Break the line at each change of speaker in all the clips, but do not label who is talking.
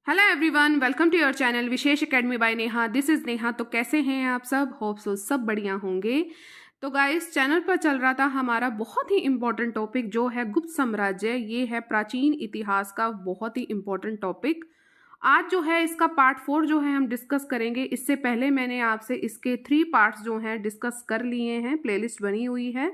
Hello everyone, welcome to your channel Vishesh academy by Neha. This is Neha. तो कैसे हैं आप सब? होप सो सब बढ़िया होंगे। तो गाइस, चैनल पर चल रहा था हमारा बहुत ही इम्पोर्टेंट टॉपिक जो है गुप्त साम्राज्य। ये है प्राचीन इतिहास का बहुत ही इम्पोर्टेंट टॉपिक। आज जो है इसका पार्ट 4 जो है हम डिस्कस करेंगे। इससे पहले मैंने आपसे इसके 3 पार्ट्स जो हैं डिस्कस कर लिए हैं, प्लेलिस्ट बनी हुई है,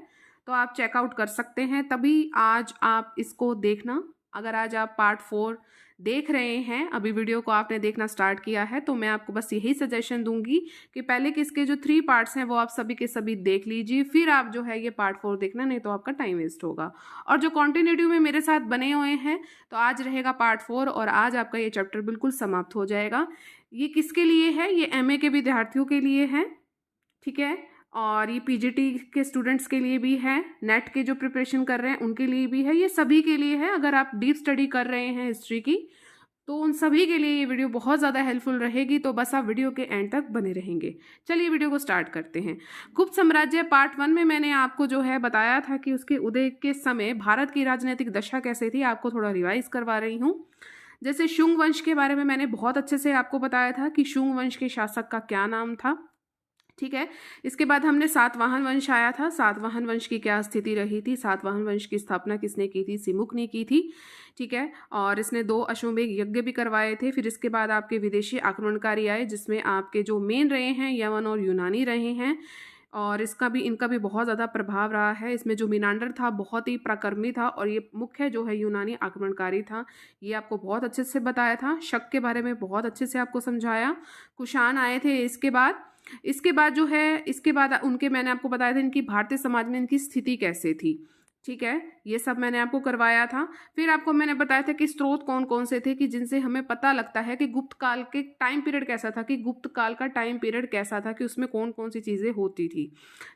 तो आप चेकआउट कर सकते हैं। तभी आज आप इसको देखना। अगर आज आप पार्ट 4 देख रहे हैं, अभी वीडियो को आपने देखना स्टार्ट किया है, तो मैं आपको बस यही सजेशन दूंगी कि पहले के इसके जो 3 पार्ट्स हैं वो आप सभी के सभी देख लीजिए, फिर आप जो है ये पार्ट 4 देखना, नहीं तो आपका टाइम वेस्ट होगा। और जो कॉन्टिन्यूटी में मेरे साथ बने हुए हैं, तो आज रहेगा पार्ट 4 और आज आपका ये चैप्टर बिल्कुल समाप्त हो जाएगा। ये किसके लिए है? ये एमए के विद्यार्थियों के लिए है, ठीक है। और ये पीजीटी के स्टूडेंट्स के लिए भी है, नेट के जो प्रिपरेशन कर रहे हैं उनके लिए भी है, ये सभी के लिए है। अगर आप डीप स्टडी कर रहे हैं हिस्ट्री की, तो उन सभी के लिए ये वीडियो बहुत ज़्यादा हेल्पफुल रहेगी। तो बस आप वीडियो के एंड तक बने रहेंगे। चलिए वीडियो को स्टार्ट करते हैं। गुप्त साम्राज्य पार्ट 1 में मैंने आपको जो है बताया था कि उसके उदय के समय भारत की राजनीतिक दशा कैसे थी। आपको थोड़ा रिवाइज करवा रही हूँ। जैसे शुंग वंश के बारे में मैंने बहुत अच्छे से आपको बताया था कि शुंग वंश के शासक का क्या नाम था, ठीक है। इसके बाद हमने सातवाहन वंश आया था। सातवाहन वंश की क्या स्थिति रही थी? सातवाहन वंश की स्थापना किसने की थी? सिमुक ने की थी, ठीक है। और इसने 2 अश्वमेध यज्ञ भी करवाए थे। फिर इसके बाद आपके विदेशी आक्रमणकारी आए, जिसमें आपके जो मेन रहे हैं यवन और यूनानी रहे हैं, और इनका भी बहुत ज़्यादा प्रभाव रहा है। इसमें जो मीनांडर था बहुत ही पराक्रमी था, और ये मुख्य जो है यूनानी आक्रमणकारी था। ये आपको बहुत अच्छे से बताया था। शक के बारे में बहुत अच्छे से आपको समझाया। कुषाण आए थे इसके बाद जो है, इसके बाद उनके मैंने आपको बताया था इनकी भारतीय समाज में इनकी स्थिति कैसे थी, ठीक है। ये सब मैंने आपको करवाया था। फिर आपको मैंने बताया था कि स्रोत कौन कौन से थे, कि जिनसे हमें पता लगता है कि गुप्त काल के टाइम पीरियड कैसा था, कि गुप्त काल का टाइम पीरियड कैसा था, कि उसमें कौन कौन सी चीज़ें होती थी,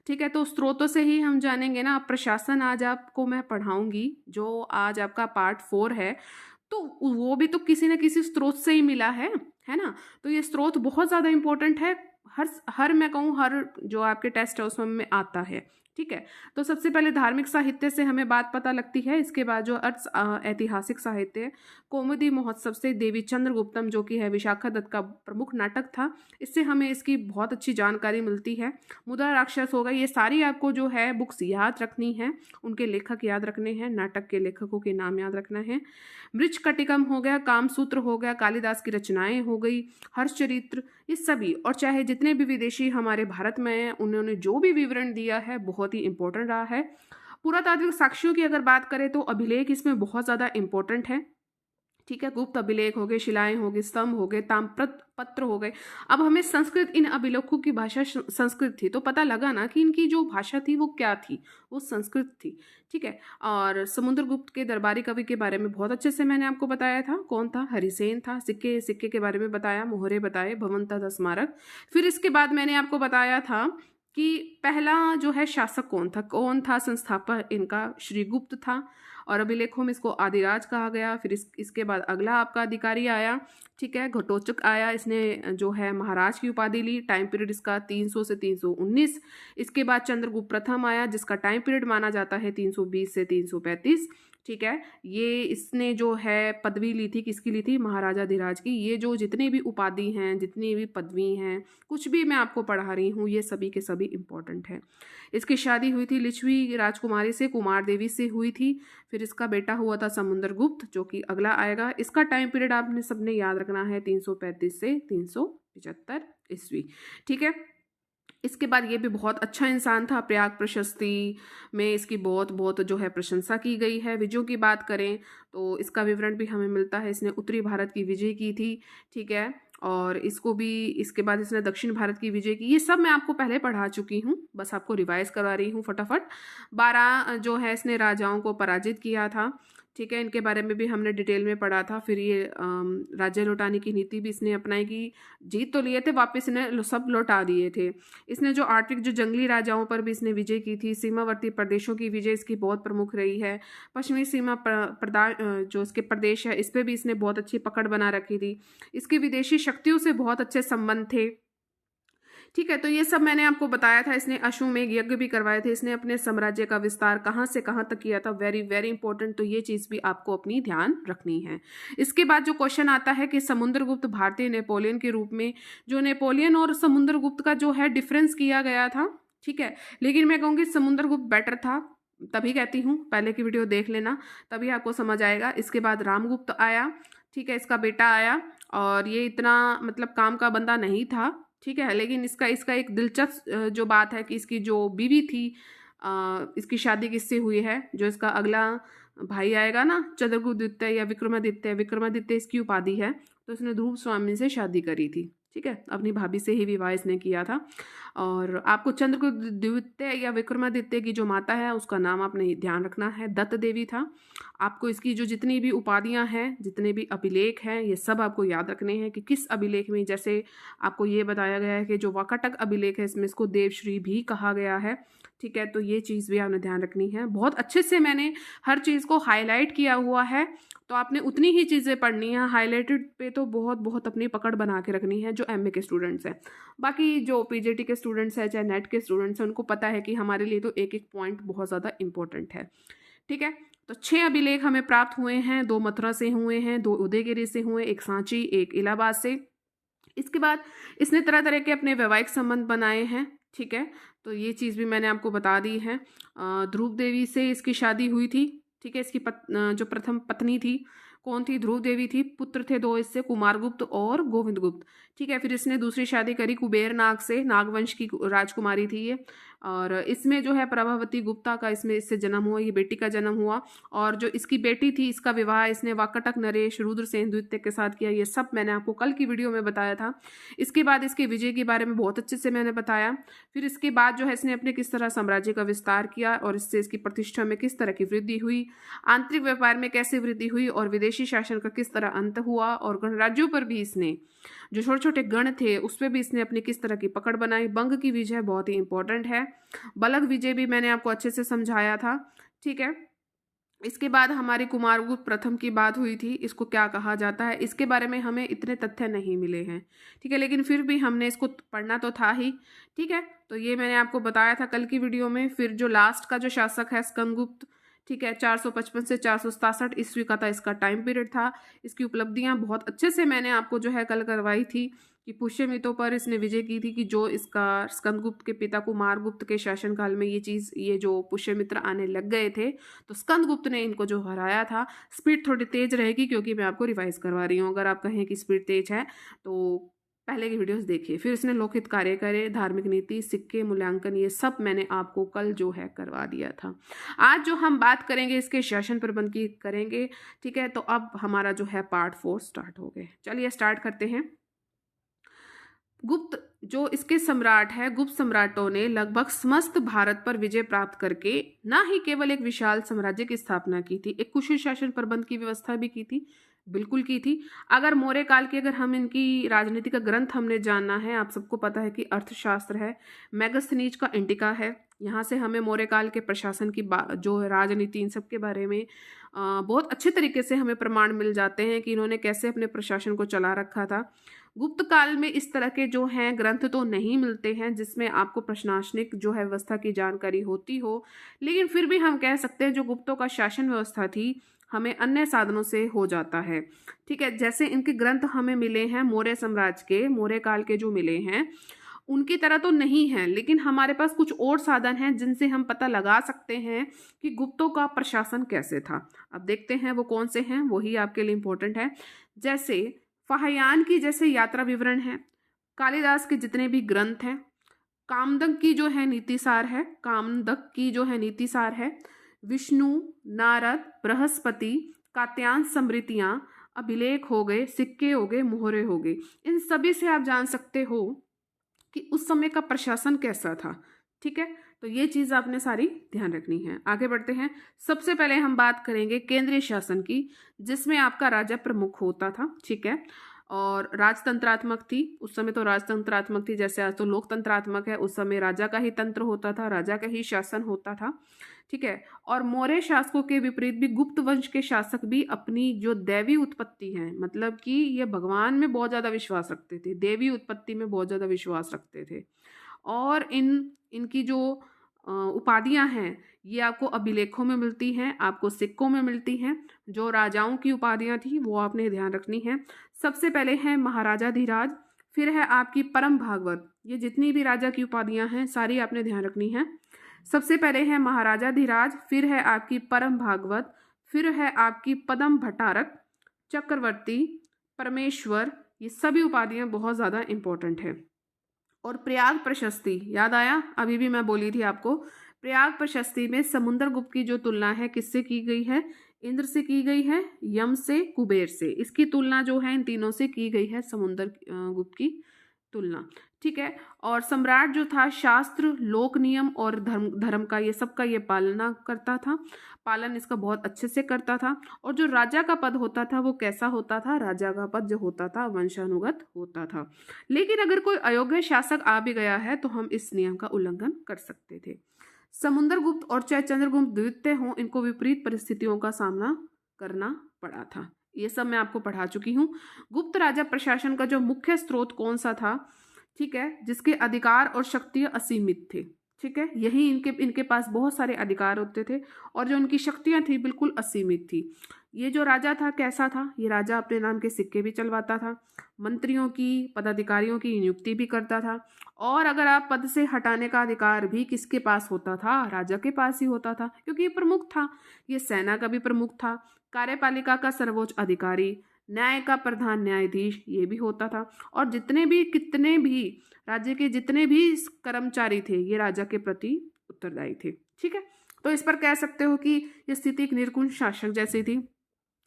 ठीक है। तो स्रोतों से ही हम जानेंगे ना। प्रशासन आज आपको मैं पढ़ाऊंगी, जो आज आपका पार्ट 4 है, तो वो भी तो किसी न किसी स्रोत से ही मिला है ना। तो ये स्रोत बहुत ज़्यादा इंपॉर्टेंट है। हर मैं कहूँ हर जो आपके टेस्ट है उसमें में आता है, ठीक है। तो सबसे पहले धार्मिक साहित्य से हमें बात पता लगती है। इसके बाद जो ऐतिहासिक साहित्य है, कौमुदी महोत्सव से देवी चंद्रगुप्तम, जो कि है विशाखा दत्त का प्रमुख नाटक था, इससे हमें इसकी बहुत अच्छी जानकारी मिलती है। मुद्रा राक्षस हो गई। ये सारी आपको जो है बुक्स याद रखनी है, उनके लेखक याद रखने हैं, नाटक के लेखकों के नाम याद रखना है। मृच्छकटिकम हो गया, कामसूत्र हो गया, कालिदास की रचनाएं हो गई, हर्षचरित्र, ये सभी। और चाहे जितने भी विदेशी हमारे भारत में हैं, उन्होंने जो भी विवरण दिया है बहुत ही इंपॉर्टेंट रहा है। पुरातात्विक साक्ष्यों की अगर बात करें तो अभिलेख इसमें बहुत ज़्यादा इंपॉर्टेंट है, ठीक है। गुप्त अभिलेख हो गए, शिलाएं हो गई, स्तंभ हो गए, ताम्रपत्र पत्र हो गए। अब हमें संस्कृत, इन अभिलेखों की भाषा संस्कृत थी, तो पता लगा ना कि इनकी जो भाषा थी वो क्या थी, वो संस्कृत थी, ठीक है। और समुद्रगुप्त के दरबारी कवि के बारे में बहुत अच्छे से मैंने आपको बताया था। कौन था? हरिसेन था। सिक्के के बारे में बताया, मोहरे बताए, भवंत था स्मारक। फिर इसके बाद मैंने आपको बताया था कि पहला जो है शासक कौन था संस्थापक इनका? श्रीगुप्त था। और अभिलेखों में इसको आदिराज कहा गया। फिर इसके बाद अगला आपका अधिकारी आया, ठीक है, घटोत्कच आया। इसने जो है महाराज की उपाधि ली। टाइम पीरियड इसका 300 से 319। इसके बाद चंद्रगुप्त प्रथम आया, जिसका टाइम पीरियड माना जाता है 320 से 335, ठीक है। ये इसने जो है पदवी ली थी, किसकी ली थी? महाराजाधिराज की। ये जो जितनी भी उपाधि हैं, जितनी भी पदवी हैं, कुछ भी मैं आपको पढ़ा रही हूँ, ये सभी के सभी इंपॉर्टेंट है। इसकी शादी हुई थी लिच्छवी राजकुमारी से, कुमार देवी से हुई थी। फिर इसका बेटा हुआ था समुद्रगुप्त, जो कि अगला आएगा। इसका टाइम पीरियड आपने सबने याद रखना है 335 से 375 ईस्वी, ठीक है। इसके बाद ये भी बहुत अच्छा इंसान था। प्रयाग प्रशस्ति में इसकी बहुत बहुत जो है प्रशंसा की गई है। विजयों की बात करें तो इसका विवरण भी हमें मिलता है। इसने उत्तरी भारत की विजय की थी, ठीक है। और इसको भी, इसके बाद इसने दक्षिण भारत की विजय की। ये सब मैं आपको पहले पढ़ा चुकी हूँ, बस आपको रिवाइज करवा रही हूँ फटाफट। 12 जो है इसने राजाओं को पराजित किया था, ठीक है। इनके बारे में भी हमने डिटेल में पढ़ा था। फिर ये राज्य लौटाने की नीति भी इसने अपनाई, की जीत तो लिए थे, वापस इन्हें सब लौटा दिए थे। इसने जो आर्टिक जो जंगली राजाओं पर भी इसने विजय की थी। सीमावर्ती प्रदेशों की विजय इसकी बहुत प्रमुख रही है। पश्चिमी सीमा जो इसके प्रदेश है, इस पर भी इसने बहुत अच्छी पकड़ बना रखी थी। इसके विदेशी शक्तियों से बहुत अच्छे संबंध थे, ठीक है, तो ये सब मैंने आपको बताया था। इसने अश्वमेध यज्ञ भी करवाए थे, इसने अपने साम्राज्य का विस्तार कहाँ से कहाँ तक किया था, वेरी वेरी इंपॉर्टेंट। तो ये चीज़ भी आपको अपनी ध्यान रखनी है। इसके बाद जो क्वेश्चन आता है कि समुद्रगुप्त भारतीय नेपोलियन के रूप में, जो नेपोलियन और समुद्रगुप्त का जो है डिफरेंस किया गया था, ठीक है, लेकिन मैं कहूँगी समुद्रगुप्त बेटर था, तभी कहती हूँ पहले की वीडियो देख लेना, तभी आपको समझ आएगा। इसके बाद रामगुप्त आया, ठीक है, इसका बेटा आया, और ये इतना मतलब काम का बंदा नहीं था, ठीक है, लेकिन इसका एक दिलचस्प जो बात है कि इसकी जो बीवी थी, इसकी शादी किससे हुई है, जो इसका अगला भाई आएगा ना, चंद्रगुप्त द्वितीय या विक्रमादित्य, विक्रमादित्य इसकी उपाधि है, तो इसने ध्रुव स्वामी से शादी करी थी, ठीक है, अपनी भाभी से ही विवाह इसने किया था। और आपको चंद्रगुप्त द्वितीय या विक्रमादित्य की जो माता है उसका नाम आपने ध्यान रखना है, दत्त देवी था। आपको इसकी जो जितनी भी उपाधियां हैं, जितने भी अभिलेख हैं, ये सब आपको याद रखने हैं कि किस अभिलेख में, जैसे आपको ये बताया गया है कि जो वाकाटक अभिलेख है इसमें इसको देवश्री भी कहा गया है, ठीक है, तो ये चीज़ भी आपने ध्यान रखनी है। बहुत अच्छे से मैंने हर चीज़ को हाईलाइट किया हुआ है, तो आपने उतनी ही चीज़ें पढ़नी है, हाईलाइटेड पे तो बहुत बहुत अपनी पकड़ बना के रखनी है जो एमए के स्टूडेंट्स हैं। बाकी जो पीजीटी के स्टूडेंट्स हैं, चाहे नेट के स्टूडेंट्स हैं, उनको पता है कि हमारे लिए तो एक एक पॉइंट बहुत ज़्यादा इंपॉर्टेंट है, ठीक है। तो 6 अभिलेख हमें प्राप्त हुए हैं, 2 मथुरा से हुए हैं, 2 उदयगिरी से हुए, 1 सांची, 1 इलाहाबाद से। इसके बाद इसने तरह तरह के अपने वैवाहिक संबंध बनाए हैं, ठीक है, तो ये चीज़ भी मैंने आपको बता दी है। ध्रुव देवी से इसकी शादी हुई थी, ठीक है, इसकी जो प्रथम पत्नी थी कौन थी, ध्रुव देवी थी। पुत्र थे 2 इससे, कुमारगुप्त और गोविंदगुप्त, ठीक है। फिर इसने दूसरी शादी करी कुबेर नाग से, नागवंश की राजकुमारी थी ये, और इसमें जो है प्रभावती गुप्ता का इसमें इससे जन्म हुआ, ये बेटी का जन्म हुआ। और जो इसकी बेटी थी इसका विवाह इसने वाकाटक नरेश रुद्रसेन द्वितीय के साथ किया। ये सब मैंने आपको कल की वीडियो में बताया था। इसके बाद इसके विजय के बारे में बहुत अच्छे से मैंने बताया। फिर इसके बाद जो है इसने अपने किस तरह साम्राज्य का विस्तार किया और इससे इसकी प्रतिष्ठा में किस तरह की वृद्धि हुई, आंतरिक व्यापार में कैसे वृद्धि हुई, और विदेशी शासन का किस तरह अंत हुआ, और गणराज्यों पर भी इसने जो छोटे छोटे गण थे उस पर भी इसने अपनी किस तरह की पकड़ बनाई। बंग की विजय बहुत ही इंपॉर्टेंट है, बलग विजय भी मैंने आपको अच्छे से समझाया था, ठीक है। इसके बाद हमारी कुमारगुप्त प्रथम की बात हुई थी, इसको क्या कहा जाता है, इसके बारे में हमें इतने तथ्य नहीं मिले हैं, ठीक है, लेकिन फिर भी हमने इसको पढ़ना तो था ही, ठीक है। तो ये मैंने आपको बताया था कल की वीडियो में। फिर जो लास्ट का जो शासक है स्कंदगुप्त, ठीक है, 455 से 467 ईस्वी का था इसका टाइम पीरियड था। इसकी उपलब्धियां बहुत अच्छे से मैंने आपको जो है कल करवाई थी कि पुष्यमित्रों पर इसने विजय की थी, कि जो इसका स्कंदगुप्त के पिता कुमारगुप्त के शासनकाल में ये जो पुष्यमित्र आने लग गए थे, तो स्कंदगुप्त ने इनको जो हराया था। स्पीड थोड़ी तेज रहेगी क्योंकि मैं आपको रिवाइज करवा रही हूँ, अगर आप कहें कि स्पीड तेज है तो पहले की वीडियोस देखिए। फिर इसने लोकहित कार्य करे, धार्मिक नीति, सिक्के, मूल्यांकन, ये सब मैंने आपको कल जो है करवा दिया था। आज जो हम बात करेंगे इसके शासन प्रबंध की करेंगे, ठीक है। तो अब हमारा जो है पार्ट 4 स्टार्ट हो गए। चलिए स्टार्ट करते हैं। गुप्त जो इसके सम्राट है, गुप्त सम्राटों ने लगभग समस्त भारत पर विजय प्राप्त करके ना ही केवल एक विशाल साम्राज्य की स्थापना की थी, एक कुशल शासन प्रबंध की व्यवस्था भी की थी, बिल्कुल की थी। अगर मौर्य काल की अगर हम इनकी राजनीति का ग्रंथ हमने जानना है, आप सबको पता है कि अर्थशास्त्र है, मेगस्थनीज का इंडिका है, यहाँ से हमें मौर्य काल के प्रशासन की जो राजनीति इन सब के बारे में बहुत अच्छे तरीके से हमें प्रमाण मिल जाते हैं कि इन्होंने कैसे अपने प्रशासन को चला रखा था। गुप्त काल में इस तरह के जो हैं ग्रंथ तो नहीं मिलते हैं जिसमें आपको प्रशासनिक जो है व्यवस्था की जानकारी होती हो, लेकिन फिर भी हम कह सकते हैं जो गुप्तों का शासन व्यवस्था थी हमें अन्य साधनों से हो जाता है, ठीक है। जैसे इनके ग्रंथ हमें मिले हैं मौर्य साम्राज्य के, मौर्य काल के जो मिले हैं उनकी तरह तो नहीं है, लेकिन हमारे पास कुछ और साधन हैं जिनसे हम पता लगा सकते हैं कि गुप्तों का प्रशासन कैसे था। अब देखते हैं वो कौन से हैं, वही आपके लिए इंपॉर्टेंट है। जैसे फाहयान की जैसे यात्रा विवरण है, कालिदास के जितने भी ग्रंथ हैं, कामदक की जो है नीतिसार है, कामदक की जो है नीतिसार है, विष्णु, नारद, बृहस्पति, कात्यायन स्मृतियां, अभिलेख हो गए, सिक्के हो गए, मोहरे हो गए, इन सभी से आप जान सकते हो कि उस समय का प्रशासन कैसा था, ठीक है। तो ये चीज़ आपने सारी ध्यान रखनी है। आगे बढ़ते हैं। सबसे पहले हम बात करेंगे केंद्रीय शासन की, जिसमें आपका राजा प्रमुख होता था, ठीक है, और राजतंत्रात्मक थी। उस समय तो राजतंत्रात्मक थी, जैसे आज तो लोकतंत्रात्मक है। उस समय राजा का ही तंत्र होता था, राजा का ही शासन होता था, ठीक है। और मौर्य शासकों के विपरीत भी गुप्त वंश के शासक भी अपनी जो दैवी उत्पत्ति है, मतलब कि ये भगवान में बहुत ज़्यादा विश्वास रखते थे, देवी उत्पत्ति में बहुत ज़्यादा विश्वास रखते थे। और इनकी जो उपाधियां हैं ये आपको अभिलेखों में मिलती हैं, आपको सिक्कों में मिलती हैं। जो राजाओं की उपाधियां थी वो आपने ध्यान रखनी है। सबसे पहले है महाराजा धीराज, फिर है आपकी परम भागवत। ये जितनी भी राजा की उपाधियां हैं सारी आपने ध्यान रखनी है। सबसे पहले है महाराजा धीराज, फिर है आपकी परम भागवत, फिर है आपकी पदम भट्टारक, चक्रवर्ती, परमेश्वर। ये सभी उपाधियां बहुत ज़्यादा इंपॉर्टेंट है। और प्रयाग प्रशस्ति याद आया, अभी भी मैं बोली थी आपको। प्रयाग प्रशस्ति में समुद्रगुप्त की जो तुलना है किससे की गई है? इंद्र से की गई है, यम से, कुबेर से। इसकी तुलना जो है इन तीनों से की गई है, समुद्रगुप्त की तुलना। ठीक है। और सम्राट जो था शास्त्र, लोक नियम और धर्म का ये सबका ये पालना करता था, पालन इसका बहुत अच्छे से करता था। और जो राजा का पद होता था वो कैसा होता था? राजा का पद जो होता था वंशानुगत होता था। लेकिन अगर कोई अयोग्य शासक आ भी गया है तो हम इस नियम का उल्लंघन कर सकते थे। समुद्रगुप्त और चाहे चंद्रगुप्त द्वितीय हों, इनको विपरीत परिस्थितियों का सामना करना पड़ा था। ये सब मैं आपको पढ़ा चुकी हूँ। गुप्त राजा प्रशासन का जो मुख्य स्रोत कौन सा था? ठीक है, जिसके अधिकार और शक्तियां असीमित थे। ठीक है, यही इनके पास बहुत सारे अधिकार होते थे और जो उनकी शक्तियां थी बिल्कुल असीमित थी। ये जो राजा था कैसा था? ये राजा अपने नाम के सिक्के भी चलवाता था, मंत्रियों की, पदाधिकारियों की नियुक्ति भी करता था। और अगर आप पद से हटाने का अधिकार भी किसके पास होता था? राजा के पास ही होता था, क्योंकि ये प्रमुख था, ये सेना का भी प्रमुख था, कार्यपालिका का सर्वोच्च अधिकारी, न्याय का प्रधान न्यायाधीश ये भी होता था। और कितने भी राज्य के जितने भी कर्मचारी थे ये राजा के प्रति उत्तरदायी थे। ठीक है, तो इस पर कह सकते हो कि ये स्थिति एक निर्कुंज शासक जैसी थी।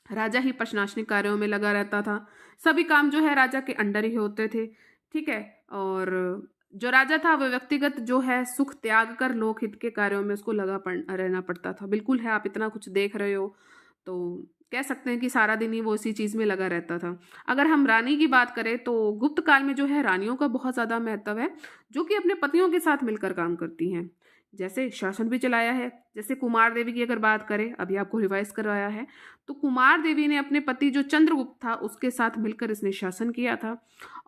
राजा ही प्रशासनिक कार्यों में लगा रहता था, सभी काम जो है राजा के अंडर ही होते थे। ठीक है, और जो राजा था वह व्यक्तिगत जो है सुख त्याग कर लोकहित के कार्यों में उसको लगा रहना पड़ता था। बिल्कुल है, आप इतना कुछ देख रहे हो तो कह सकते हैं कि सारा दिन ही वो इसी चीज़ में लगा रहता था। अगर हम रानी की बात करें तो गुप्त काल में जो है रानियों का बहुत ज़्यादा महत्व है, जो कि अपने पतियों के साथ मिलकर काम करती हैं, जैसे शासन भी चलाया है। जैसे कुमार देवी की अगर बात करें, अभी आपको रिवाइज करवाया है, तो कुमार देवी ने अपने पति जो चंद्रगुप्त था उसके साथ मिलकर इसने शासन किया था।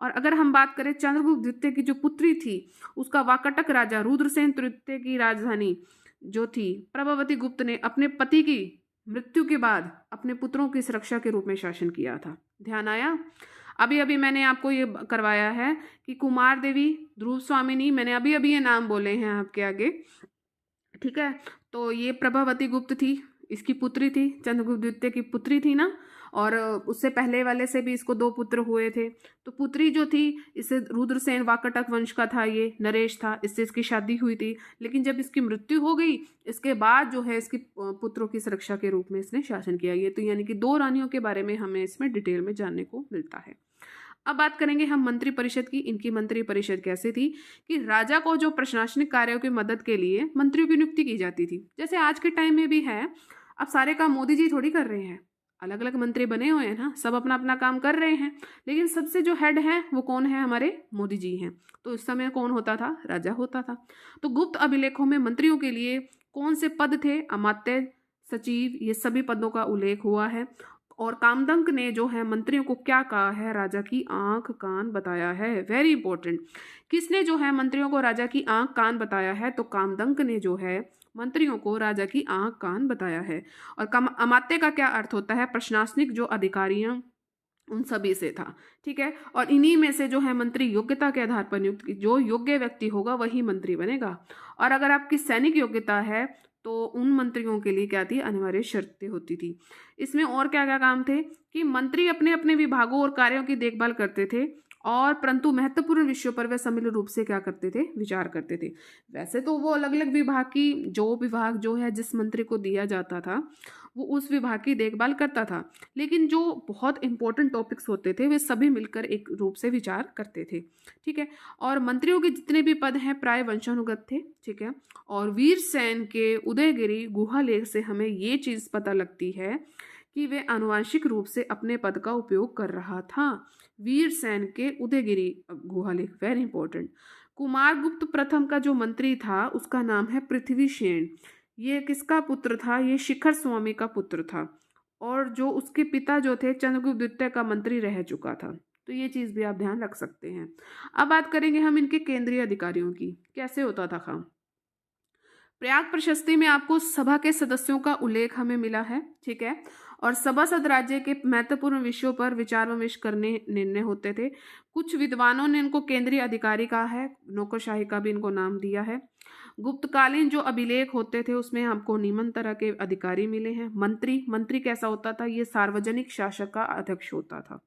और अगर हम बात करें चंद्रगुप्त द्वितीय की जो पुत्री थी उसका वाकटक राजा रुद्रसेन तृतीय की राजधानी जो थी प्रभावती गुप्त ने अपने पति की मृत्यु के बाद अपने पुत्रों की सुरक्षा के रूप में शासन किया था। ध्यान आया? अभी अभी मैंने आपको ये करवाया है कि कुमार देवी, ध्रुव स्वामिनी, मैंने अभी अभी ये नाम बोले हैं आपके आगे। ठीक है, तो ये प्रभावती गुप्त थी, इसकी पुत्री थी, चंद्रगुप्त द्वितीय की पुत्री थी ना। और उससे पहले वाले से भी इसको 2 पुत्र हुए थे। तो पुत्री जो थी इससे रुद्रसेन वाकटक वंश का था, ये नरेश था, इससे इसकी शादी हुई थी। लेकिन जब इसकी मृत्यु हो गई इसके बाद जो है इसकी पुत्रों की सुरक्षा के रूप में इसने शासन किया। ये तो यानी कि 2 रानियों के बारे में हमें इसमें डिटेल में जानने को मिलता है। अब बात करेंगे हम मंत्री परिषद की। इनकी मंत्री परिषद कैसे थी कि राजा को जो प्रशासनिक कार्यों की मदद के लिए मंत्रियों की नियुक्ति की जाती थी, जैसे आज के टाइम में भी है। अब सारे काम मोदी जी थोड़ी कर रहे हैं, अलग अलग मंत्री बने हुए हैं ना, सब अपना अपना काम कर रहे हैं, लेकिन सबसे जो हेड है वो कौन है? हमारे मोदी जी हैं। तो इस समय कौन होता था? राजा होता था। तो गुप्त अभिलेखों में मंत्रियों के लिए कौन से पद थे? अमात्य, सचिव, ये सभी पदों का उल्लेख हुआ है। और कामदंक ने जो है मंत्रियों को क्या कहा है? राजा की आंख कान बताया है। वेरी इंपॉर्टेंट, किसने जो है मंत्रियों को राजा की आंख कान बताया है? तो कामदंक ने जो है मंत्रियों को राजा की आंख कान बताया है। और अमात्य का क्या अर्थ होता है? प्रशासनिक जो अधिकारियां उन सभी से था। ठीक है, और इन्हीं में से जो है मंत्री योग्यता के आधार पर नियुक्त, जो योग्य व्यक्ति होगा वही मंत्री बनेगा। और अगर आपकी सैनिक योग्यता है तो उन मंत्रियों के लिए क्या थी? अनिवार्य शर्तें होती थी। इसमें और क्या क्या काम थे कि मंत्री अपने अपने विभागों और कार्यों की देखभाल करते थे, और परंतु महत्वपूर्ण विषयों पर वे सम्मिलित रूप से क्या करते थे? विचार करते थे। वैसे तो वो अलग अलग विभाग की, जो विभाग जो है जिस मंत्री को दिया जाता था वो उस विभाग की देखभाल करता था, लेकिन जो बहुत इंपॉर्टेंट टॉपिक्स होते थे वे सभी मिलकर एक रूप से विचार करते थे। ठीक है, और मंत्रियों के जितने भी पद हैं प्राय वंशानुगत थे। ठीक है, और वीरसेन के उदयगिरी गुहा लेख से हमें ये चीज़ पता लगती है कि वे आनुवंशिक रूप से अपने पद का उपयोग कर रहा था। वीरसेन के उदयगिरी गुहा लेख, वेरी इंपॉर्टेंट। कुमारगुप्त प्रथम का जो मंत्री था उसका नाम है पृथ्वीसेन। ये किसका पुत्र था? ये शिखर स्वामी का पुत्र था, और जो उसके पिता जो थे चंद्रगुप्त द्वितीय का मंत्री रह चुका था। तो ये चीज़ भी आप ध्यान रख सकते हैं। अब बात करेंगे हम इनके केंद्रीय अधिकारियों की, कैसे होता था काम। प्रयाग प्रशस्ति में आपको सभा के सदस्यों का उल्लेख हमें मिला है, ठीक है, और सभासद राज्य के महत्वपूर्ण विषयों पर विचार विमर्श करने निर्णय होते थे। कुछ विद्वानों ने इनको केंद्रीय अधिकारी कहा है, नौकरशाही का भी इनको नाम दिया है। गुप्तकालीन जो अभिलेख होते थे उसमें आपको निम्न तरह के अधिकारी मिले हैं। मंत्री, मंत्री कैसा होता था? ये सार्वजनिक शासक का अध्यक्ष होता था।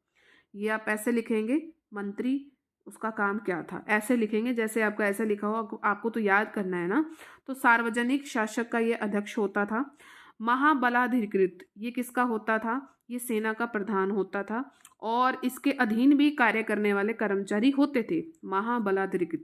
ये आप ऐसे लिखेंगे, मंत्री उसका काम क्या था, ऐसे लिखेंगे जैसे आपका ऐसे लिखा हो, आपको तो याद करना है ना। तो सार्वजनिक शासक का ये अध्यक्ष होता था। महाबलाधिकृत, ये किसका होता था? ये सेना का प्रधान होता था, और इसके अधीन भी कार्य करने वाले कर्मचारी होते थे। महाबलाधिकृत,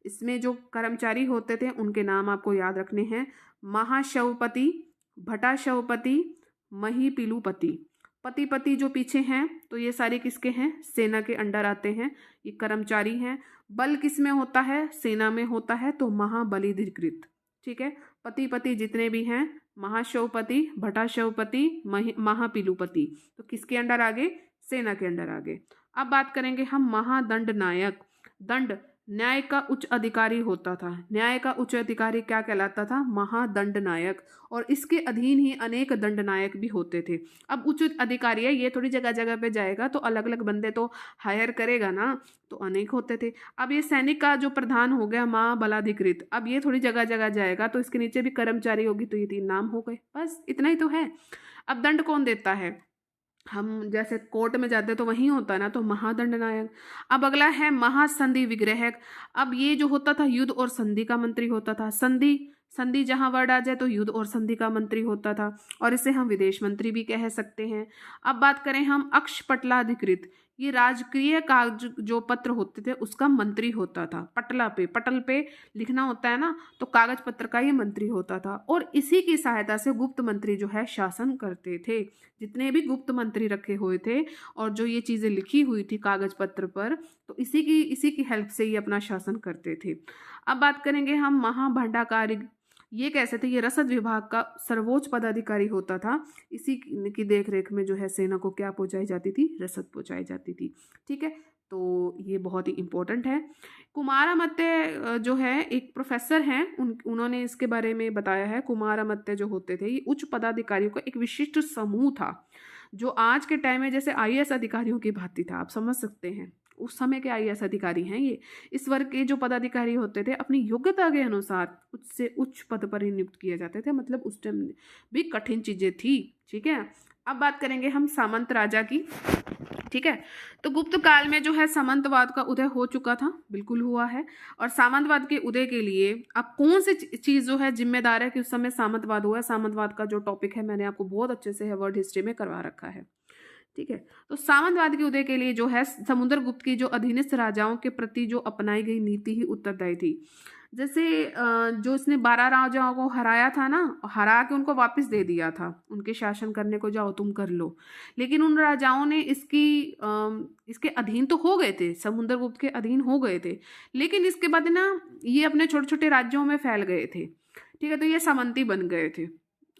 इसमें जो कर्मचारी होते थे उनके नाम आपको याद रखने हैं। महाशवपति, भटाशवपति, महीपिलुपति। पति पति जो पीछे हैं तो ये सारे किसके हैं? सेना के अंडर आते हैं, ये कर्मचारी हैं। बल किस में होता है? सेना में होता है, तो महाबलाधिकृत, ठीक है। पति पति जितने भी हैं, महाशवपति, भटाशवपति, महापिलुपति, तो किसके अंडर आ गए? सेना के अंडर आ गए। अब बात करेंगे हम महादंड नायक। दंड, न्याय का उच्च अधिकारी होता था। न्याय का उच्च अधिकारी क्या कहलाता था? महादंड नायक, और इसके अधीन ही अनेक दंड नायक भी होते थे। अब उच्च अधिकारी है, ये थोड़ी जगह जगह पे जाएगा तो अलग अलग बंदे तो हायर करेगा ना, तो अनेक होते थे। अब ये सैनिक का जो प्रधान हो गया महाबलाधिकृत, अब ये थोड़ी जगह जगह जाएगा तो इसके नीचे भी कर्मचारी होगी, तो ये 3 नाम हो गए, बस इतना ही तो है। अब दंड कौन देता है? हम जैसे कोर्ट में जाते तो वहीं होता है ना, तो महादंड नायक। अब अगला है महासंधि विग्रहक। अब ये जो होता था युद्ध और संधि का मंत्री होता था। संधि, संधि जहां वर्ड आ जाए तो युद्ध और संधि का मंत्री होता था, और इसे हम विदेश मंत्री भी कह सकते हैं। अब बात करें हम अक्षपटलाधिकृत, ये राजकीय कागज जो पत्र होते थे उसका मंत्री होता था। पटला पे, पटल पे लिखना होता है ना, तो कागज पत्र का ये मंत्री होता था, और इसी की सहायता से गुप्त मंत्री जो है शासन करते थे। जितने भी गुप्त मंत्री रखे हुए थे और जो ये चीज़ें लिखी हुई थी कागज पत्र पर, तो इसी की हेल्प से ये अपना शासन करते थे। अब बात करेंगे हम महाभंडाकारी। ये कैसे थे? ये रसद विभाग का सर्वोच्च पदाधिकारी होता था। इसी की देखरेख में जो है सेना को क्या पहुंचाई जाती थी? रसद पहुंचाई जाती थी, ठीक है। तो ये बहुत ही इम्पोर्टेंट है। कुमारामत्य जो है एक प्रोफेसर हैं, उन्होंने इसके बारे में बताया है। कुमारामत्य जो होते थे ये उच्च पदाधिकारियों का एक विशिष्ट समूह था, जो आज के टाइम में जैसे आईएएस अधिकारियों की भांति था, आप समझ सकते हैं। उस समय के आईएएस अधिकारी हैं ये। इस वर्ग के जो पदाधिकारी होते थे अपनी योग्यता के अनुसार उच्च से उच्च पद पर ही नियुक्त किए जाते थे, मतलब उस टाइम भी कठिन चीजें थी, ठीक है। अब बात करेंगे हम सामंत राजा की, ठीक है। तो गुप्त काल में जो है सामंतवाद का उदय हो चुका था, बिल्कुल हुआ है। और सामंतवाद के उदय के लिए अब कौन सी चीज जो है जिम्मेदार है कि उस समय सामंतवाद हुआ है? सामंतवाद का जो टॉपिक है मैंने आपको बहुत अच्छे से है वर्ड हिस्ट्री में करवा रखा है, ठीक है। तो सामंतवाद के उदय के लिए जो है समुद्रगुप्त की जो अधीनस्थ राजाओं के प्रति जो अपनाई गई नीति ही उत्तरदायी थी। जैसे जो इसने 12 राजाओं को हराया था ना, हरा के उनको वापस दे दिया था, उनके शासन करने को जाओ तुम कर लो। लेकिन उन राजाओं ने इसके अधीन तो हो गए थे, समुद्रगुप्त के अधीन हो गए थे, लेकिन इसके बाद ना ये अपने छोटे छोटे राज्यों में फैल गए थे, ठीक है। तो ये सामंती बन गए थे।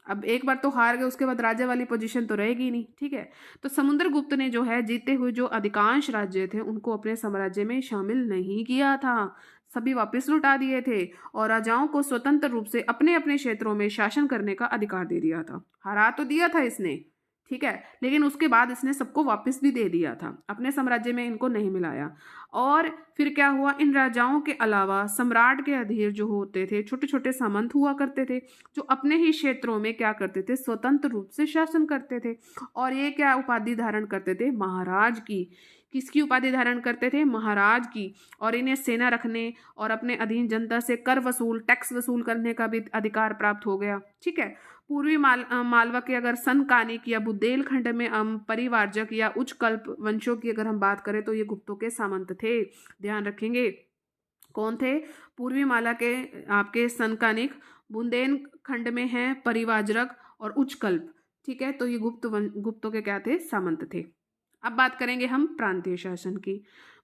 अब एक बार तो हार गए, उसके बाद राजा वाली पोजीशन तो रहेगी नहीं, ठीक है। तो समुद्रगुप्त ने जो है जीते हुए जो अधिकांश राज्य थे उनको अपने साम्राज्य में शामिल नहीं किया था, सभी वापस लौटा दिए थे, और राजाओं को स्वतंत्र रूप से अपने अपने क्षेत्रों में शासन करने का अधिकार दे दिया था। हरा तो दिया था इसने, ठीक है, लेकिन उसके बाद इसने सबको वापस भी दे दिया था, अपने साम्राज्य में इनको नहीं मिलाया। और फिर क्या हुआ? इन राजाओं के अलावा सम्राट के अधीन जो होते थे छोटे छोटे सामंत हुआ करते थे, जो अपने ही क्षेत्रों में क्या करते थे? स्वतंत्र रूप से शासन करते थे। और ये क्या उपाधि धारण करते थे? महाराज की। किसकी उपाधि धारण करते थे? महाराज की। और इन्हें सेना रखने और अपने अधीन जनता से कर वसूल, टैक्स वसूल करने का भी अधिकार प्राप्त हो गया, ठीक है। पूर्वी मालवा के अगर सनकानिक या बुंदेलखंड में परिवारजक या उच्च कल्प वंशों की अगर हम बात करें तो ये गुप्तों के सामंत थे, ध्यान रखेंगे। कौन थे? पूर्वी माला के आपके सनकानिक, बुंदेलखंड में है परिवारजक और उच्च कल्प, ठीक है। तो ये गुप्तों के क्या थे? सामंत थे। अब बात करेंगे हम प्रांतीय शासन की।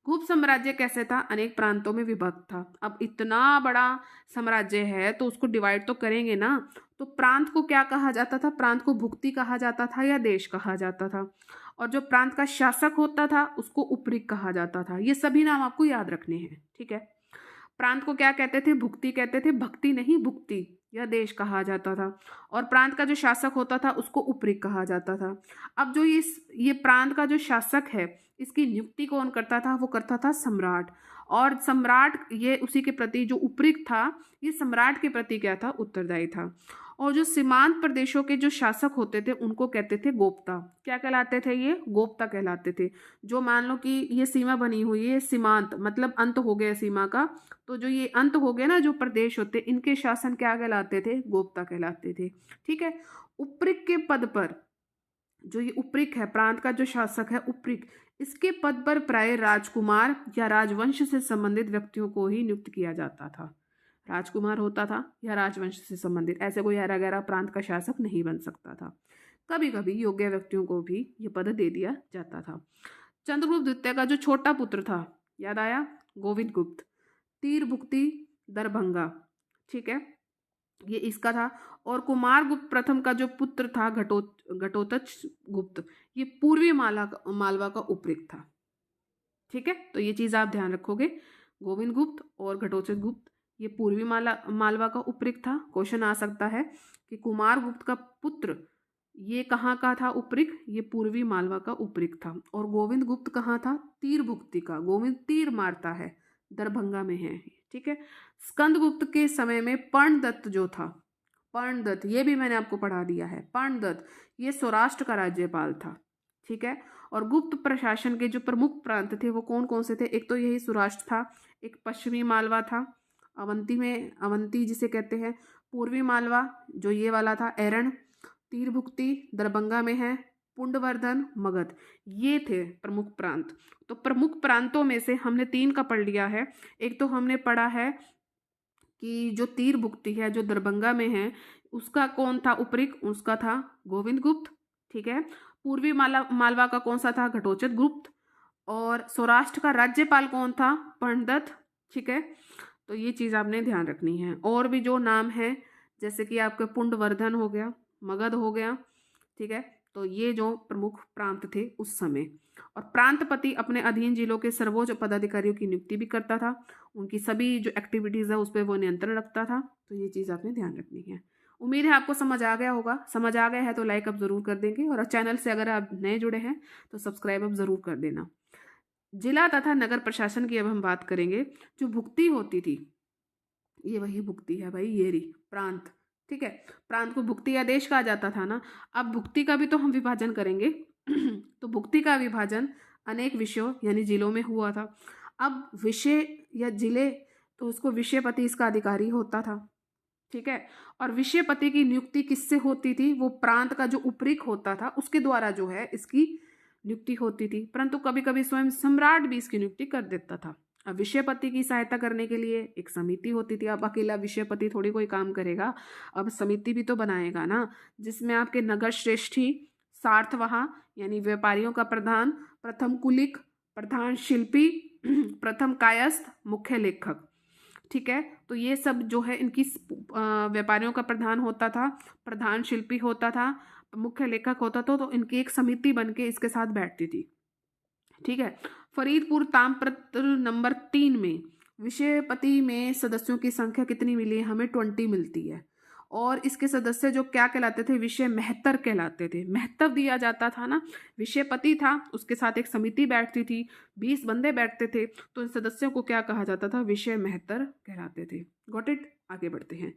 गुप्त साम्राज्य कैसे था? अनेक प्रांतों में विभक्त था। अब इतना बड़ा साम्राज्य है तो उसको डिवाइड तो करेंगे ना, तो प्रांत को क्या कहा जाता था? प्रांत को भुक्ति कहा जाता था या देश कहा जाता था। और जो प्रांत का शासक होता था उसको उपरिक कहा जाता था। ये सभी नाम आपको याद रखने हैं, ठीक है। प्रांत को क्या कहते थे? भुक्ति कहते थे, भक्ति नहीं भुक्ति, यह देश कहा जाता था। और प्रांत का जो शासक होता था उसको उपरिक कहा जाता था। अब जो ये प्रांत का जो शासक है इसकी नियुक्ति कौन करता था? वो करता था सम्राट। और सम्राट ये उसी के प्रति जो उपरिक था ये सम्राट के प्रति क्या था? उत्तरदायी था। और जो सीमांत प्रदेशों के जो शासक होते थे उनको कहते थे गोप्ता। क्या कहलाते थे? ये गोप्ता कहलाते थे। जो मान लो कि ये सीमा बनी हुई है, सीमांत मतलब अंत हो गया सीमा का, तो जो ये अंत हो गए ना जो प्रदेश होते इनके शासन क्या कहलाते थे? गोप्ता कहलाते थे, ठीक है। उपरिक के पद पर जो ये उपरिक है, प्रांत का जो शासक है उपरिक, इसके पद पर प्राय राजकुमार या राजवंश से संबंधित व्यक्तियों को ही नियुक्त किया जाता था। राजकुमार होता था या राजवंश से संबंधित, ऐसे कोई हरा गहरा प्रांत का शासक नहीं बन सकता था। कभी कभी योग्य व्यक्तियों को भी ये पद दे दिया जाता था। चंद्रगुप्त द्वितीय का जो छोटा पुत्र था, याद आया? गोविंद गुप्त, तीर भुक्ति दरभंगा, ठीक है, ये इसका था। और कुमार गुप्त प्रथम का जो पुत्र था घटोत्कच गुप्त, ये पूर्वी मालवा का उपरिक था, ठीक है। तो ये चीज़ आप ध्यान रखोगे, गोविंद गुप्त और घटोत्कच गुप्त ये पूर्वी मालवा का उपरिक था। क्वेश्चन आ सकता है कि कुमार गुप्त का पुत्र ये कहाँ का था उपरिक? ये पूर्वी मालवा का उपरिक था। और गोविंद गुप्त कहाँ था? तीर भुक्ति का, गोविंद तीर मारता है, दरभंगा में है, ठीक है। स्कंदगुप्त के समय में पर्णदत्त जो था, पर्णदत्त ये भी मैंने आपको पढ़ा दिया है, पर्णदत्त ये सौराष्ट्र का राज्यपाल था, ठीक है। और गुप्त प्रशासन के जो प्रमुख प्रांत थे वो कौन कौन से थे? एक तो यही सौराष्ट्र था, एक पश्चिमी मालवा था, अवंती जिसे कहते हैं, पूर्वी मालवा जो ये वाला था एरण, तीर भुक्ति दरभंगा में है, पुंडवर्धन, मगध, ये थे प्रमुख प्रांत। तो प्रमुख प्रांतों में से हमने 3 का पढ़ लिया है। एक तो हमने पढ़ा है कि जो तीर भुक्ति है जो दरभंगा में है उसका कौन था उपरिक? उसका था गोविंद गुप्त, ठीक है। पूर्वी मालवा का कौन सा था? घटोत्कच गुप्त। और सौराष्ट्र का राज्यपाल कौन था? पर्णदत्त, ठीक है। तो ये चीज़ आपने ध्यान रखनी है। और भी जो नाम है जैसे कि आपका पुंडवर्धन हो गया, मगध हो गया, ठीक है। तो ये जो प्रमुख प्रांत थे उस समय। और प्रांतपति अपने अधीन जिलों के सर्वोच्च पदाधिकारियों की नियुक्ति भी करता था, उनकी सभी जो एक्टिविटीज़ है उस पर वो नियंत्रण रखता था। तो ये चीज़ आपने ध्यान रखनी है। उम्मीद है आपको समझ आ गया होगा। समझ आ गया है तो लाइक आप ज़रूर कर देंगे, और चैनल से अगर आप नए जुड़े हैं तो सब्सक्राइब आप ज़रूर कर देना। जिला तथा नगर प्रशासन की अब हम बात करेंगे। जो भुक्ति होती थी ये वही भुक्ति है भाई, ये रही प्रांत, ठीक है। प्रांत को भुक्ति आदेश कहा जाता था ना। अब भुक्ति का भी तो हम विभाजन करेंगे तो भुक्ति का विभाजन अनेक विषयों यानी जिलों में हुआ था। अब विषय या जिले तो उसको विषयपति इसका अधिकारी होता था, ठीक है। और विषयपति की नियुक्ति किससे होती थी? वो प्रांत का जो उपरिक होता था उसके द्वारा जो है इसकी नियुक्ति होती थी। परंतु कभी कभी स्वयं सम्राट भी इसकी नियुक्ति कर देता था। अब विषयपति की सहायता करने के लिए एक समिति होती थी। अब अकेला विषयपति थोड़ी कोई काम करेगा, अब समिति भी तो बनाएगा ना, जिसमें आपके नगर श्रेष्ठी, सार्थवाह यानी व्यापारियों का प्रधान, प्रथम कुलिक, प्रधान शिल्पी, प्रथम कायस्थ, मुख्य लेखक, ठीक है। तो ये सब जो है इनकी व्यापारियों का प्रधान होता था, प्रधान शिल्पी होता था, मुख्य लेखक होता था। तो इनकी एक समिति बनके इसके साथ बैठती थी, ठीक है। फरीदपुर ताम्रपत्र नंबर 3 में विषयपति में सदस्यों की संख्या कितनी मिली है? हमें 20 मिलती है। और इसके सदस्य जो क्या कहलाते थे? विषय महत्तर कहलाते थे। महत्व दिया जाता था ना, विषयपति था उसके साथ एक समिति बैठती थी, 20 बंदे बैठते थे, तो इन सदस्यों को क्या कहा जाता था? विषय महत्तर कहलाते थे। Got it? आगे बढ़ते हैं।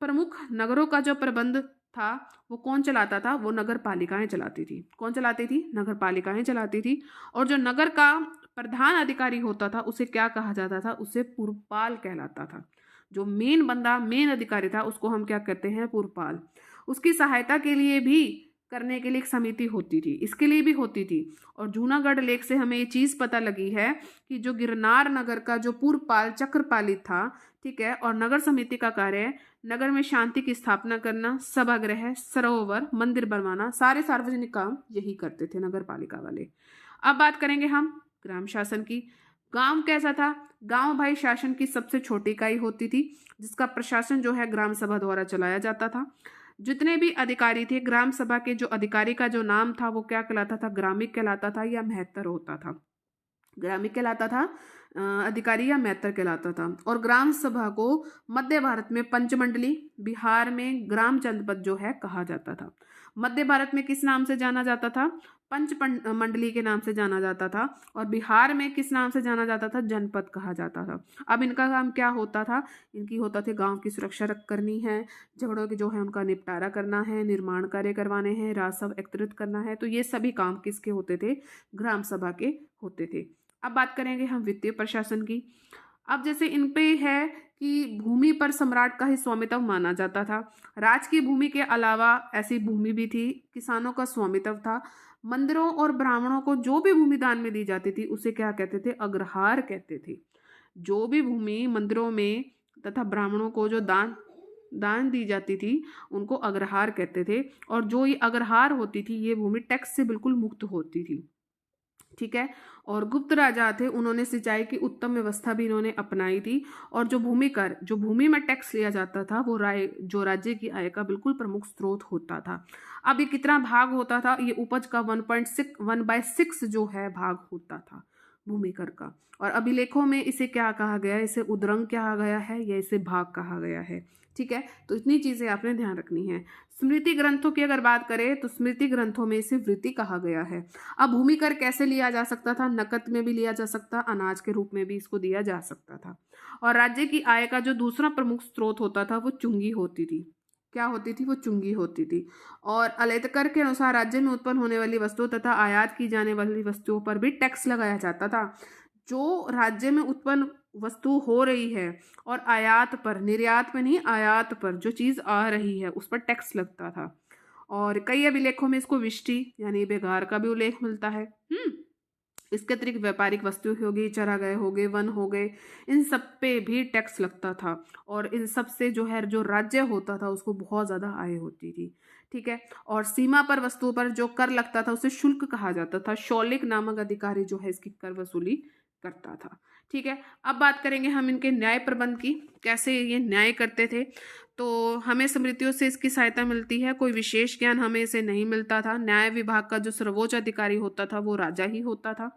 प्रमुख नगरों का जो प्रबंध था वो कौन चलाता था? वो नगर पालिकाएं चलाती थी। कौन चलाती थी? नगर पालिकाएं चलाती थी। और जो नगर का प्रधान अधिकारी होता था उसे क्या कहा जाता था? उसे पुरपाल कहलाता था। जो मेन बंदा, मेन अधिकारी था उसको हम क्या कहते हैं? पुरपाल। उसकी सहायता के लिए भी करने के लिए एक समिति होती थी, इसके लिए भी होती थी। और जूनागढ़ लेख से हमें ये चीज़ पता लगी है कि जो गिरनार नगर का जो पुरपाल चक्रपाली था, ठीक है, और नगर समिति का कार्य नगर में शांति की स्थापना करना, सभागृह, सरोवर, मंदिर बनवाना, सारे सार्वजनिक काम यही करते थे नगर पालिका वाले। अब बात करेंगे हम ग्राम शासन की। गांव कैसा था? गांव भाई शासन की सबसे छोटी इकाई होती थी जिसका प्रशासन जो है ग्राम सभा द्वारा चलाया जाता था। जितने भी अधिकारी थे, ग्राम सभा के जो अधिकारी का जो नाम था वो क्या कहलाता था, ग्रामिक कहलाता था या महत्तर होता था। ग्रामिक कहलाता था अधिकारी या मैत्र कहलाता था। और ग्राम सभा को मध्य भारत में पंचमंडली, बिहार में ग्राम जनपद जो है कहा जाता था। मध्य भारत में किस नाम से जाना जाता था, पंच मंडली के नाम से जाना जाता था। और बिहार में किस नाम से जाना जाता था, जनपद कहा जाता था। अब इनका काम क्या होता था, इनकी होता थे गांव की सुरक्षा करनी है, झगड़ों के जो है उनका निपटारा करना है, निर्माण कार्य करवाने हैं, राजस्व एकत्रित करना है। तो ये सभी काम किसके होते थे, ग्राम सभा के होते थे। अब बात करेंगे हम वित्तीय प्रशासन की। अब जैसे इन पे है कि भूमि पर सम्राट का ही स्वामित्व माना जाता था। राज की भूमि के अलावा ऐसी भूमि भी थी, किसानों का स्वामित्व था। मंदिरों और ब्राह्मणों को जो भी भूमि दान में दी जाती थी उसे क्या कहते थे, अग्रहार कहते थे। जो भी भूमि मंदिरों में तथा ब्राह्मणों को जो दान दी जाती थी उनको अग्रहार कहते थे। और जो ये अग्रहार होती थी ये भूमि टैक्स से बिल्कुल मुक्त होती थी। ठीक है। और गुप्त राजा थे, उन्होंने सिंचाई की उत्तम व्यवस्था भी इन्होंने अपनाई थी। और जो भूमि कर, जो भूमि में टैक्स लिया जाता था वो जो राज्य की आय का बिल्कुल प्रमुख स्रोत होता था। अब ये कितना भाग होता था, ये उपज का 1/6 जो है भाग होता था भूमि कर का। और अभिलेखों में इसे क्या कहा गया है, इसे उद्रंग कहा गया है या इसे भाग कहा गया है। ठीक है, तो इतनी चीजें आपने ध्यान रखनी है। स्मृति ग्रंथों की अगर बात करें तो स्मृति ग्रंथों में इसे वृत्ति कहा गया है। अब भूमि कर कैसे लिया जा सकता था, नकद में भी लिया जा सकता, अनाज के रूप में भी इसको दिया जा सकता था। और राज्य की आय का जो दूसरा प्रमुख स्रोत होता था वो चुंगी होती थी। क्या होती थी, वो चुंगी होती थी। और अलेतकर के अनुसार राज्य में उत्पन्न होने वाली वस्तुओं तथा आयात की जाने वाली वस्तुओं पर भी टैक्स लगाया जाता था। जो राज्य में उत्पन्न वस्तु हो रही है और आयात पर, निर्यात में नहीं, आयात पर जो चीज आ रही है उस पर टैक्स लगता था। और कई अभिलेखों में इसको विष्टि यानी बेगार का भी उल्लेख मिलता है। इसके अतिरिक्त व्यापारिक वस्तु हो गई, चरागाह हो गए, वन हो गए, इन सब पे भी टैक्स लगता था। और इन सब से जो है जो राज्य होता था उसको बहुत ज़्यादा आय होती थी। ठीक है। और सीमा पर वस्तुओं पर जो कर लगता था उसे शुल्क कहा जाता था। शौलिक नामक अधिकारी जो है इसकी कर वसूली करता था। ठीक है। अब बात करेंगे हम इनके न्याय प्रबंध की, कैसे ये न्याय करते थे। तो हमें स्मृतियों से इसकी सहायता मिलती है, कोई विशेष ज्ञान हमें इसे नहीं मिलता था। न्याय विभाग का जो सर्वोच्च अधिकारी होता था वो राजा ही होता था।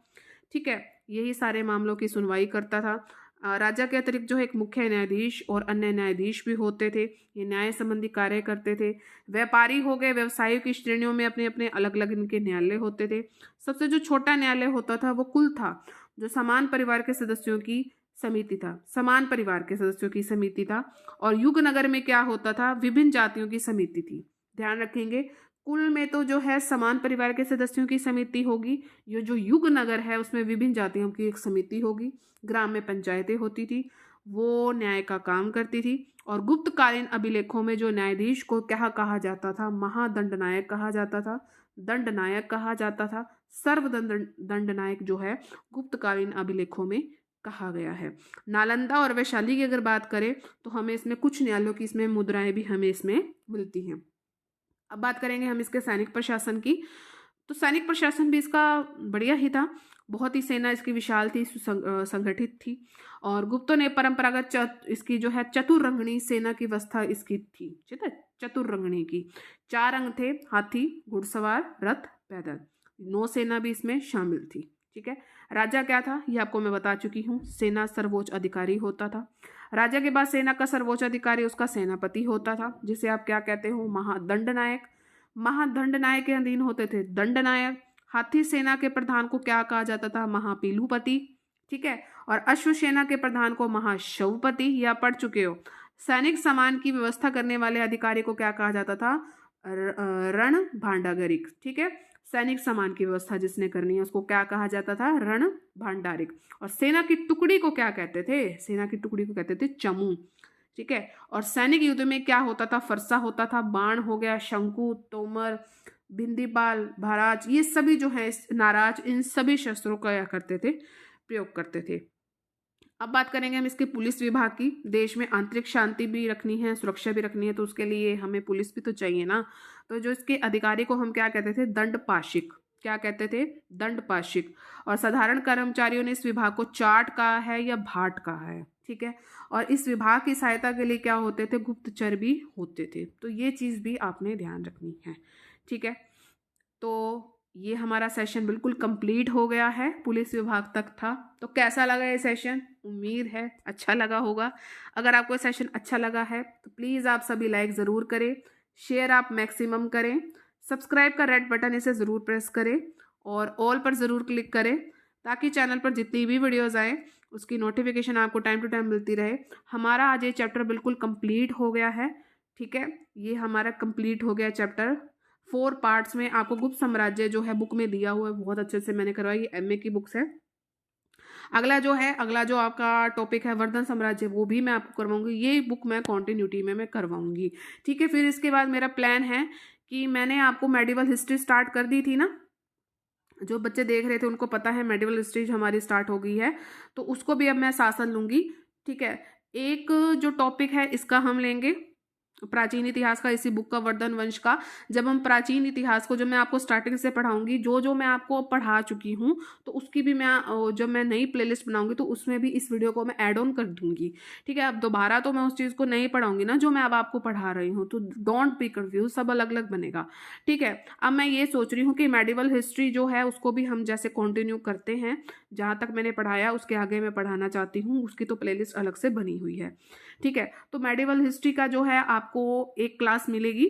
ठीक है, यही सारे मामलों की सुनवाई करता था। राजा के अतिरिक्त जो है एक मुख्य न्यायाधीश और अन्य न्यायाधीश भी होते थे, ये न्याय संबंधी कार्य करते थे। व्यापारी हो गए, व्यवसायियों की श्रेणियों में अपने अपने अलग अलग इनके न्यायालय होते थे। सबसे जो छोटा न्यायालय होता था वो कुल था, जो समान परिवार के सदस्यों की समिति था, समान परिवार के सदस्यों की समिति था। और युगनगर में क्या होता था, विभिन्न जातियों की समिति थी। ध्यान रखेंगे, कुल में तो जो है समान परिवार के सदस्यों की समिति होगी, ये जो युगनगर है उसमें विभिन्न जातियों की एक समिति होगी। ग्राम में पंचायतें होती थी, वो न्याय का काम करती थी। और गुप्तकालीन अभिलेखों में जो न्यायाधीश को क्या कहा जाता था, महादंडनायक कहा जाता था, दंडनायक कहा जाता था। दंडनायक जो है गुप्तकालीन अभिलेखों में कहा गया है। नालंदा और वैशाली की अगर बात करें तो हमें इसमें कुछ न्यायालयों की इसमें मुद्राएं भी हमें इसमें मिलती हैं। अब बात करेंगे हम इसके सैनिक प्रशासन की। तो सैनिक प्रशासन भी इसका बढ़िया ही था, बहुत ही सेना इसकी विशाल थी, संगठित थी। और गुप्तों ने परंपरागत इसकी जो है चतुरंगणी सेना की व्यवस्था इसकी थी। ठीक है, चतुरंगणी की 4 अंग थे, हाथी, घुड़सवार, रथ, पैदल। नौसेना भी इसमें शामिल थी। ठीक है। राजा क्या था ये आपको मैं बता चुकी हूँ, सेना सर्वोच्च अधिकारी होता था। राजा के बाद सेना का सर्वोच्च अधिकारी उसका सेनापति होता था, जिसे आप क्या कहते हो, महादंडनायक। महादंडनायक के अधीन होते थे दंडनायक। हाथी सेना के प्रधान को क्या कहा जाता था, महापीलूपति। ठीक है। और अश्व सेना के प्रधान को महाशवपति, या पढ़ चुके हो। सैनिक सामान की व्यवस्था करने वाले अधिकारी को क्या कहा जाता था, रण भांडागरिक। ठीक है, सैनिक सामान की व्यवस्था जिसने करनी है उसको क्या कहा जाता था, रण भांडारिक। और सेना की टुकड़ी को क्या कहते थे, सेना की टुकड़ी को कहते थे चमू। ठीक है। और सैनिक युद्ध में क्या होता था, फरसा होता था, बाण हो गया, शंकु, तोमर, भिंदीपाल, भाराज, ये सभी जो है नाराज, इन सभी शस्त्रों का क्या करते थे, प्रयोग करते थे। अब बात करेंगे हम इसके पुलिस विभाग की। देश में आंतरिक शांति भी रखनी है, सुरक्षा भी रखनी है, तो उसके लिए हमें पुलिस भी तो चाहिए ना। तो जो इसके अधिकारी को हम क्या कहते थे, दंडपाशिक। क्या कहते थे, दंडपाशिक। और साधारण कर्मचारियों ने इस विभाग को चाट कहा है या भाट कहा है। ठीक ठीक है। और इस विभाग की सहायता के लिए क्या होते थे, गुप्तचर भी होते थे। तो ये चीज़ भी आपने ध्यान रखनी है, ठीक है। तो ये हमारा सेशन बिल्कुल कंप्लीट हो गया है, पुलिस विभाग तक था। तो कैसा लगा ये सेशन, उम्मीद है अच्छा लगा होगा। अगर आपको सेशन अच्छा लगा है तो प्लीज़ आप सभी लाइक ज़रूर करें, शेयर आप मैक्सिमम करें, सब्सक्राइब का रेड बटन इसे ज़रूर प्रेस करें और ऑल पर ज़रूर क्लिक करें, ताकि चैनल पर जितनी भी वीडियोज़ आएँ उसकी नोटिफिकेशन आपको टाइम टू टाइम मिलती रहे। हमारा आज ये चैप्टर बिल्कुल कंप्लीट हो गया है, ठीक है। ये हमारा कंप्लीट हो गया चैप्टर 4 पार्ट्स में। आपको गुप्त साम्राज्य जो है बुक में दिया हुआ है, बहुत अच्छे से मैंने करवाई, ये एमए की बुक्स है। अगला जो आपका टॉपिक है वर्धन साम्राज्य, वो भी मैं आपको करवाऊंगी। ये बुक मैं कॉन्टिन्यूटी में मैं करवाऊंगी, ठीक है। फिर इसके बाद मेरा प्लान है कि मैंने आपको मेडिवल हिस्ट्री स्टार्ट कर दी थी ना, जो बच्चे देख रहे थे उनको पता है मेडिवल हिस्ट्री हमारी स्टार्ट हो गई है, तो उसको भी अब मैं शासन लूंगी, ठीक है। एक जो टॉपिक है इसका हम लेंगे प्राचीन इतिहास का, इसी बुक का वर्धन वंश का। जब हम प्राचीन इतिहास को, जब मैं आपको स्टार्टिंग से पढ़ाऊंगी, जो जो मैं आपको पढ़ा चुकी हूँ, तो उसकी भी मैं जब मैं नई प्लेलिस्ट बनाऊंगी तो उसमें भी इस वीडियो को मैं ऐड ऑन कर दूंगी, ठीक है। अब दोबारा तो मैं उस चीज़ को नहीं पढ़ाऊंगी ना जो मैं अब आपको पढ़ा रही हूँ, तो डोंट बी कंफ्यूज, सब अलग अलग बनेगा, ठीक है। अब मैं ये सोच रही हूँ कि मेडिवल हिस्ट्री जो है उसको भी हम जैसे कंटिन्यू करते हैं, जहाँ तक मैंने पढ़ाया उसके आगे मैं पढ़ाना चाहती हूँ, उसकी तो प्लेलिस्ट अलग से बनी हुई है, ठीक है। तो मेडिवल हिस्ट्री का जो है आपको एक क्लास मिलेगी,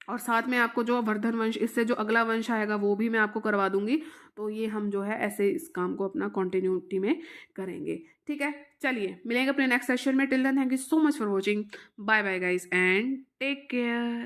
और साथ में आपको जो वर्धन वंश, इससे जो अगला वंश आएगा वो भी मैं आपको करवा दूंगी। तो ये हम जो है ऐसे इस काम को अपना कंटिन्यूटी में करेंगे, ठीक है। चलिए मिलेंगे अपने नेक्स्ट सेशन में। Till then thank you so much for watching, bye bye guys and take care.